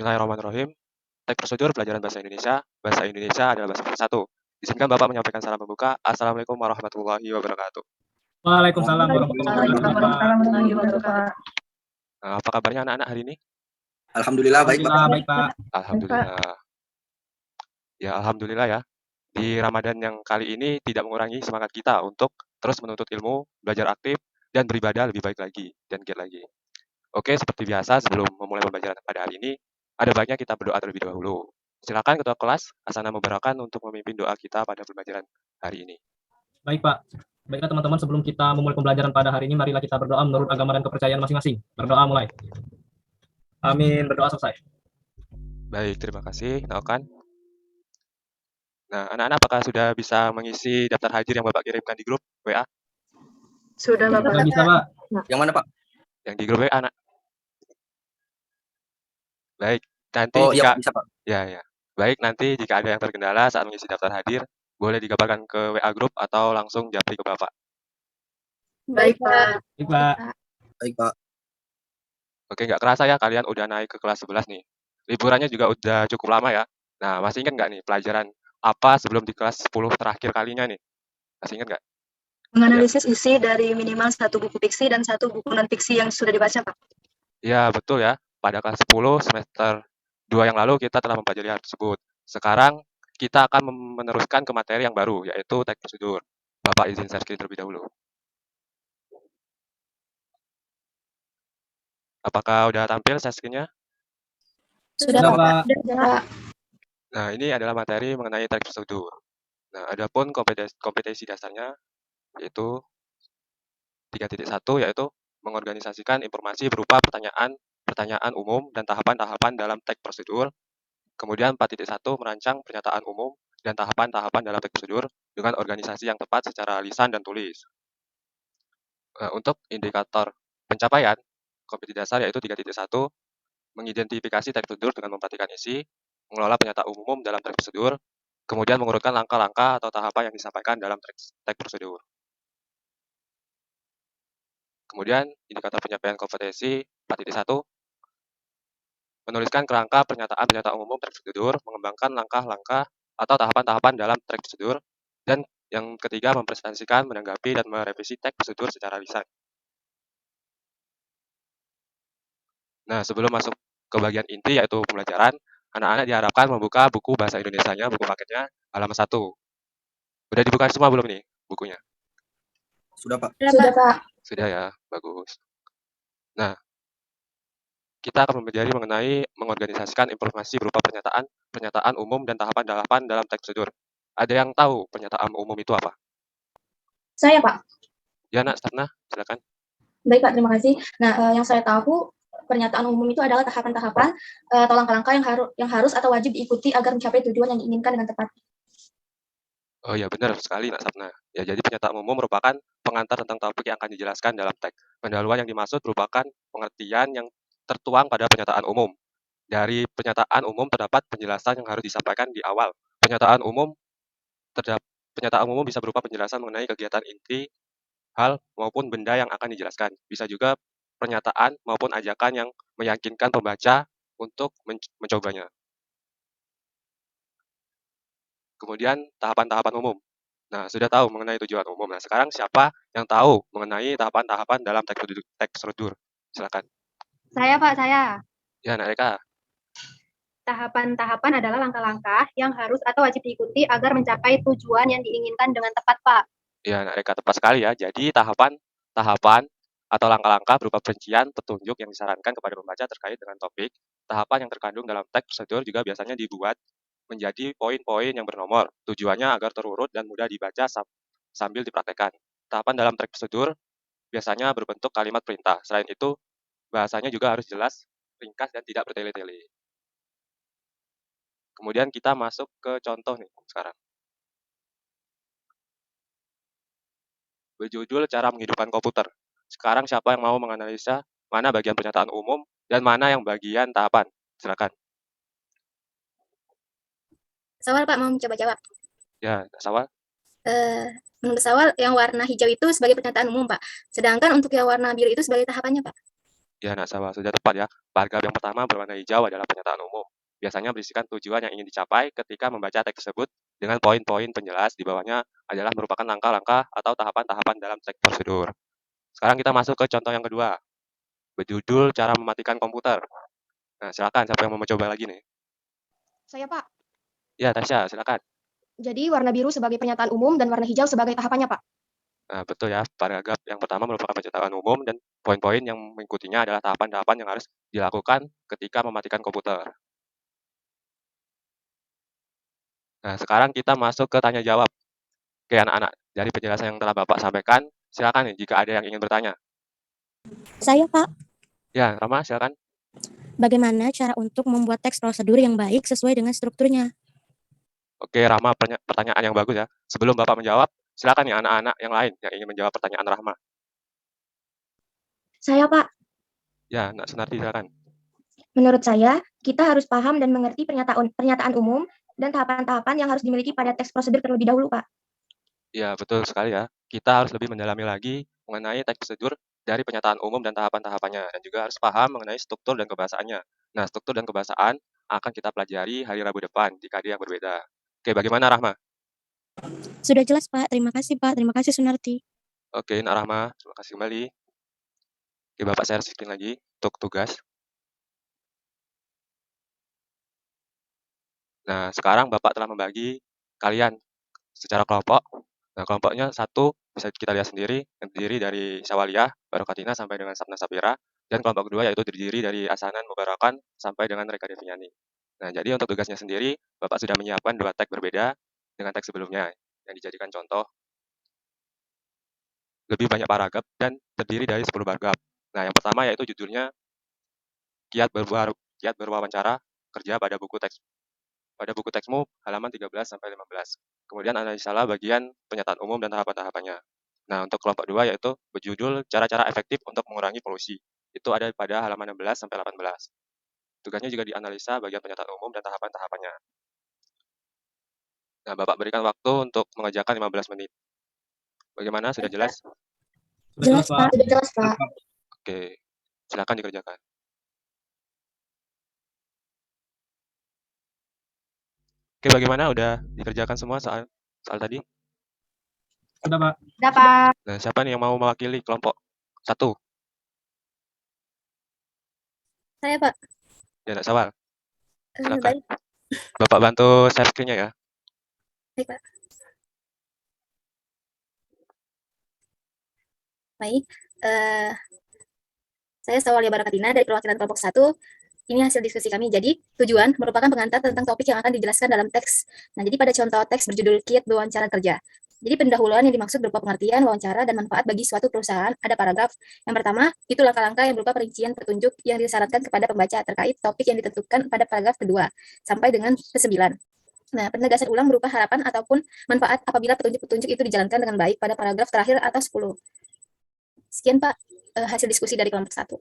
Bismillahirrahmanirrahim. Teks prosedur pelajaran bahasa Indonesia. Bahasa Indonesia adalah bahasa nomor satu. Izinkan Bapak menyampaikan salam pembuka. Assalamualaikum warahmatullahi wabarakatuh. Waalaikumsalam warahmatullahi Waalaikumsalam wabarakatuh. warahmatullahi wabarakatuh. Apa kabarnya anak-anak hari ini? Alhamdulillah baik Pak. Alhamdulillah baik Pak. Alhamdulillah. Ya, alhamdulillah ya. Di Ramadan yang kali ini tidak mengurangi semangat kita untuk terus menuntut ilmu, belajar aktif, dan beribadah lebih baik lagi dan giat lagi. Oke, seperti biasa sebelum memulai pembelajaran pada hari ini, ada baiknya kita berdoa terlebih dahulu. Silakan Ketua Kelas Hasanah Mubarakan untuk memimpin doa kita pada pembelajaran hari ini. Baik Pak. Baiklah teman-teman, sebelum kita memulai pembelajaran pada hari ini, marilah kita berdoa menurut agama dan kepercayaan masing-masing. Berdoa mulai. Amin. Berdoa selesai. Baik, terima kasih. Nah, anak-anak apakah sudah bisa mengisi daftar hadir yang Bapak kirimkan di grup WA? Sudah Bapak. Sudah bisa Pak. Yang mana Pak? Yang di grup WA, anak. Baik, nanti Oh jika iya bisa Pak. ya. Baik, nanti jika ada yang terkendala saat mengisi daftar hadir, boleh digabarkan ke WA grup atau langsung japri ke Bapak. Baik Pak. Baik Pak. Baik Pak. Oke, nggak kerasa ya kalian udah naik ke kelas 11 nih. Liburannya juga udah cukup lama ya. Nah, masih ingat nggak nih pelajaran apa sebelum di kelas 10 terakhir kalinya nih? Masih ingat nggak? Menganalisis isi dari minimal 1 buku fiksi dan 1 buku non-fiksi yang sudah dibaca Pak. Ya, betul ya. Pada kelas 10 semester 2 yang lalu kita telah mempelajari hal tersebut. Sekarang kita akan meneruskan ke materi yang baru, yaitu teks prosedur. Bapak izin share screen terlebih dahulu. Apakah udah tampil share screen-nya? Sudah Pak. Nah, ini adalah materi mengenai teks prosedur. Nah, adapun kompetensi dasarnya yaitu 3.1 yaitu mengorganisasikan informasi berupa pertanyaan umum dan tahapan-tahapan dalam teks prosedur. Kemudian 4.1 merancang pernyataan umum dan tahapan-tahapan dalam teks prosedur dengan organisasi yang tepat secara lisan dan tulis. Untuk indikator pencapaian kompetensi dasar yaitu 3.1 mengidentifikasi teks prosedur dengan memperhatikan isi, mengelola pernyataan umum dalam teks prosedur, kemudian mengurutkan langkah-langkah atau tahapan yang disampaikan dalam teks prosedur. Kemudian indikator pencapaian kompetensi 4.1 menuliskan kerangka pernyataan umum teks prosedur, mengembangkan langkah-langkah atau tahapan-tahapan dalam teks prosedur, dan yang ketiga mempresentasikan, menanggapi, dan merevisi teks prosedur secara lisan. Nah, sebelum masuk ke bagian inti yaitu pembelajaran, anak-anak diharapkan membuka buku bahasa Indonesianya, buku paketnya halaman 1. Udah dibuka semua belum nih bukunya? Sudah Pak. Sudah Pak. Sudah ya, bagus. Nah, kita akan mempelajari mengenai mengorganisasikan informasi berupa pernyataan umum dan tahapan-tahapan dalam teks prosedur. Ada yang tahu pernyataan umum itu apa? Saya Pak. Ya nak, Starna, silakan. Baik Pak, terima kasih. Nah, yang saya tahu pernyataan umum itu adalah tahapan-tahapan atau langkah-langkah yang harus atau wajib diikuti agar mencapai tujuan yang diinginkan dengan tepat. Oh ya, benar sekali nak Starna. Ya, jadi pernyataan umum merupakan pengantar tentang topik yang akan dijelaskan dalam teks. Pendahuluan yang dimaksud merupakan pengertian yang tertuang pada pernyataan umum. Dari pernyataan umum terdapat penjelasan yang harus disampaikan di awal. Pernyataan umum bisa berupa penjelasan mengenai kegiatan inti, hal maupun benda yang akan dijelaskan. Bisa juga pernyataan maupun ajakan yang meyakinkan pembaca untuk mencobanya. Kemudian tahapan-tahapan umum. Nah, sudah tahu mengenai tujuan umum. Nah, sekarang siapa yang tahu mengenai tahapan-tahapan dalam teks prosedur? Silakan. Saya Pak, saya. Ya, Nak Eka. Tahapan-tahapan adalah langkah-langkah yang harus atau wajib diikuti agar mencapai tujuan yang diinginkan dengan tepat, Pak. Ya, Nak Eka, tepat sekali ya. Jadi tahapan atau langkah-langkah berupa perincian petunjuk yang disarankan kepada pembaca terkait dengan topik. Tahapan yang terkandung dalam teks prosedur juga biasanya dibuat menjadi poin-poin yang bernomor. Tujuannya agar terurut dan mudah dibaca sambil dipraktekkan. Tahapan dalam teks prosedur biasanya berbentuk kalimat perintah. Selain itu, bahasanya juga harus jelas, ringkas, dan tidak bertele-tele. Kemudian kita masuk ke contoh nih sekarang. Berjudul cara menghidupkan komputer. Sekarang siapa yang mau menganalisa mana bagian pernyataan umum dan mana yang bagian tahapan? Silakan. Sawal Pak, mau mencoba jawab. Ya, Sawal. Menurut Sawal yang warna hijau itu sebagai pernyataan umum Pak. Sedangkan untuk yang warna biru itu sebagai tahapannya Pak. Ya, Nasabah, sudah tepat ya. Paragraf yang pertama berwarna hijau adalah pernyataan umum. Biasanya berisikan tujuan yang ingin dicapai ketika membaca teks tersebut dengan poin-poin penjelas di bawahnya adalah merupakan langkah-langkah atau tahapan-tahapan dalam teks prosedur. Sekarang kita masuk ke contoh yang kedua, berjudul cara mematikan komputer. Nah, silakan siapa yang mau mencoba lagi nih? Saya, Pak. Ya, Tasya, silakan. Jadi warna biru sebagai pernyataan umum dan warna hijau sebagai tahapannya, Pak. Nah, betul ya. Paragraf yang pertama merupakan pernyataan umum dan poin-poin yang mengikutinya adalah tahapan-tahapan yang harus dilakukan ketika mematikan komputer. Nah, sekarang kita masuk ke tanya jawab. Oke, anak-anak, dari penjelasan yang telah Bapak sampaikan, silakan nih jika ada yang ingin bertanya. Saya, Pak. Ya, Rama, silakan. Bagaimana cara untuk membuat teks prosedur yang baik sesuai dengan strukturnya? Oke, Rama, pertanyaan yang bagus ya. Sebelum Bapak menjawab, silakan nih anak-anak yang lain yang ingin menjawab pertanyaan Rahma. Saya, Pak. Ya, Nak Sunarti, silakan. Menurut saya, kita harus paham dan mengerti pernyataan umum dan tahapan-tahapan yang harus dimiliki pada teks prosedur terlebih dahulu, Pak. Ya, betul sekali ya. Kita harus lebih mendalami lagi mengenai teks prosedur dari pernyataan umum dan tahapan-tahapannya, dan juga harus paham mengenai struktur dan kebahasaannya. Nah, struktur dan kebahasaan akan kita pelajari hari Rabu depan di KD yang berbeda. Oke, bagaimana Rahma? Sudah jelas, Pak. Terima kasih, Pak. Terima kasih, Sunarti. Oke, Nak Rahma, terima kasih kembali. Oke, Bapak share screen lagi untuk tugas. Nah, sekarang Bapak telah membagi kalian secara kelompok. Nah, kelompoknya satu bisa kita lihat sendiri, yang terdiri dari Syawaliyah, Barokatina sampai dengan Sabna Sapira, dan kelompok kedua yaitu terdiri dari Asanan, Mubarakan sampai dengan Reka Deviani. Nah, jadi untuk tugasnya sendiri, Bapak sudah menyiapkan 2 teks berbeda dengan teks sebelumnya yang dijadikan contoh. Lebih banyak paragraf dan terdiri dari 10 paragraf. Nah, yang pertama yaitu judulnya Kiat berwawancara kerja pada buku teksmu halaman 13 sampai 15. Kemudian analisalah bagian pernyataan umum dan tahapan-tahapannya. Nah, untuk kelompok 2 yaitu berjudul cara-cara efektif untuk mengurangi polusi. Itu ada pada halaman 16 sampai 18. Tugasnya juga dianalisa bagian pernyataan umum dan tahapan-tahapannya. Nah, Bapak berikan waktu untuk mengerjakan 15 menit. Bagaimana? Sudah jelas? Sudah jelas, Pak. Sudah jelas, Pak. Oke, silakan dikerjakan. Oke, bagaimana? Udah dikerjakan semua soal tadi? Sudah, Pak. Sudah, Pak. Nah, siapa nih yang mau mewakili kelompok 1? Saya, Pak. Ya, Nak Sawal. Silakan. Baik, Bapak bantu share screen-nya ya. baik, Pak. Baik. Saya Sawalia Barakatina dari perwakilan kelompok 1. Ini hasil diskusi kami. Jadi, tujuan merupakan pengantar tentang topik yang akan dijelaskan dalam teks. Nah, jadi pada contoh teks berjudul Kiat Wawancara Kerja. Jadi pendahuluan yang dimaksud berupa pengertian, wawancara, dan manfaat bagi suatu perusahaan. Ada paragraf. Yang pertama, itu langkah-langkah yang berupa perincian petunjuk yang disyaratkan kepada pembaca terkait topik yang ditentukan pada paragraf kedua, sampai dengan ke-9. Nah, penegasan ulang berupa harapan ataupun manfaat apabila petunjuk-petunjuk itu dijalankan dengan baik pada paragraf terakhir atau 10. Sekian, Pak, hasil diskusi dari kelompok 1.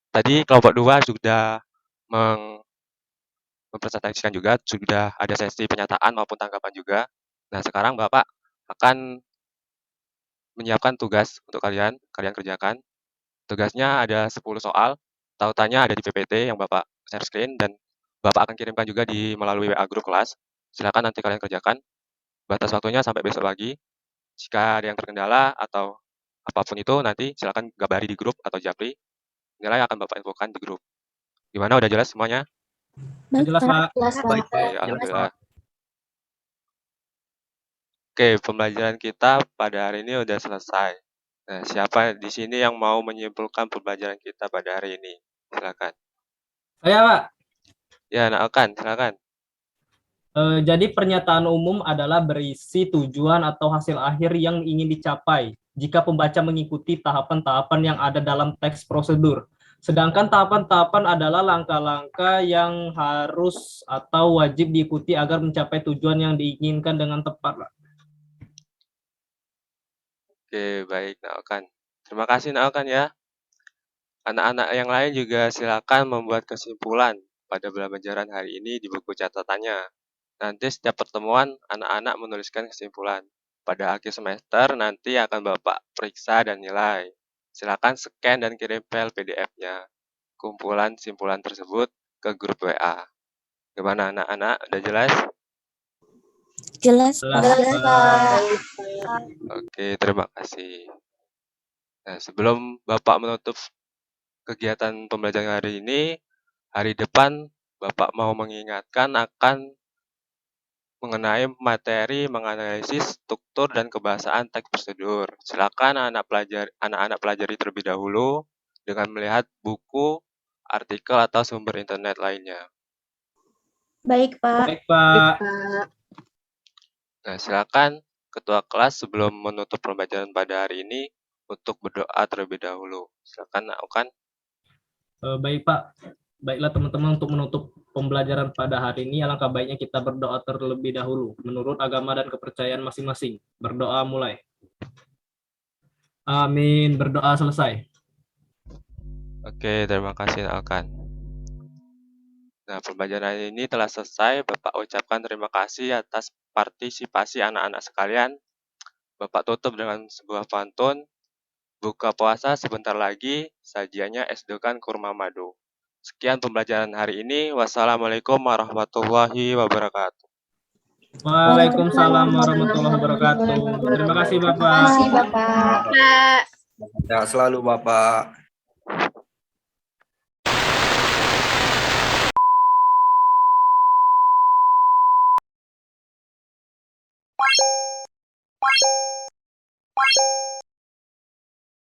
Tadi kelompok 2 sudah mempresentasikan juga, sudah ada sesi pernyataan maupun tanggapan juga. Nah, sekarang Bapak akan menyiapkan tugas untuk kalian kerjakan. Tugasnya ada 10 soal, tautannya ada di PPT yang Bapak share screen dan Bapak akan kirimkan juga melalui WA grup kelas. Silakan nanti kalian kerjakan. Batas waktunya sampai besok pagi. Jika ada yang terkendala atau apapun itu nanti silakan gabari di grup atau japri. Nilai akan Bapak infokan di grup. Gimana, udah jelas semuanya? Sudah jelas, Pak. Jelas, Pak. Oke, Jelas, alhamdulillah. Pak. Oke, pembelajaran kita pada hari ini udah selesai. Nah, siapa di sini yang mau menyimpulkan pembelajaran kita pada hari ini? Silakan. Saya, Pak. Ya, Nak, silakan. Jadi pernyataan umum adalah berisi tujuan atau hasil akhir yang ingin dicapai jika pembaca mengikuti tahapan-tahapan yang ada dalam teks prosedur. Sedangkan tahapan-tahapan adalah langkah-langkah yang harus atau wajib diikuti agar mencapai tujuan yang diinginkan dengan tepat. Oke, baik, Nak. Terima kasih, Nak ya. Anak-anak yang lain juga silakan membuat kesimpulan pada pembelajaran hari ini di buku catatannya. Nanti setiap pertemuan, anak-anak menuliskan kesimpulan. Pada akhir semester, nanti akan Bapak periksa dan nilai. Silakan scan dan kirim file PDF-nya. Kumpulan simpulan tersebut ke grup WA. Gimana anak-anak? Udah jelas? Jelas, Jelas, Jelas, Pak. Pak. Oke, terima kasih. Nah, sebelum Bapak menutup kegiatan pembelajaran hari ini, hari depan Bapak mau mengingatkan akan mengenai materi menganalisis struktur dan kebahasaan teks prosedur. Silakan anak-anak pelajari terlebih dahulu dengan melihat buku, artikel, atau sumber internet lainnya. Baik, Pak. Baik, Pak. Nah, silakan Ketua kelas sebelum menutup pembelajaran pada hari ini untuk berdoa terlebih dahulu. Silakan lakukan. Baik, Pak. Baiklah teman-teman, untuk menutup pembelajaran pada hari ini, alangkah baiknya kita berdoa terlebih dahulu menurut agama dan kepercayaan masing-masing. Berdoa mulai. Amin. Berdoa selesai. Oke, terima kasih Alkan. Nah, pembelajaran ini telah selesai. Bapak ucapkan terima kasih atas partisipasi anak-anak sekalian. Bapak tutup dengan sebuah pantun. Buka puasa sebentar lagi, sajiannya es dokan kurma madu. Sekian pembelajaran hari ini. Wassalamualaikum warahmatullahi wabarakatuh. Waalaikumsalam warahmatullahi wabarakatuh. Terima kasih, Bapak. Terima kasih, Bapak. Pak. Ya, selalu Bapak.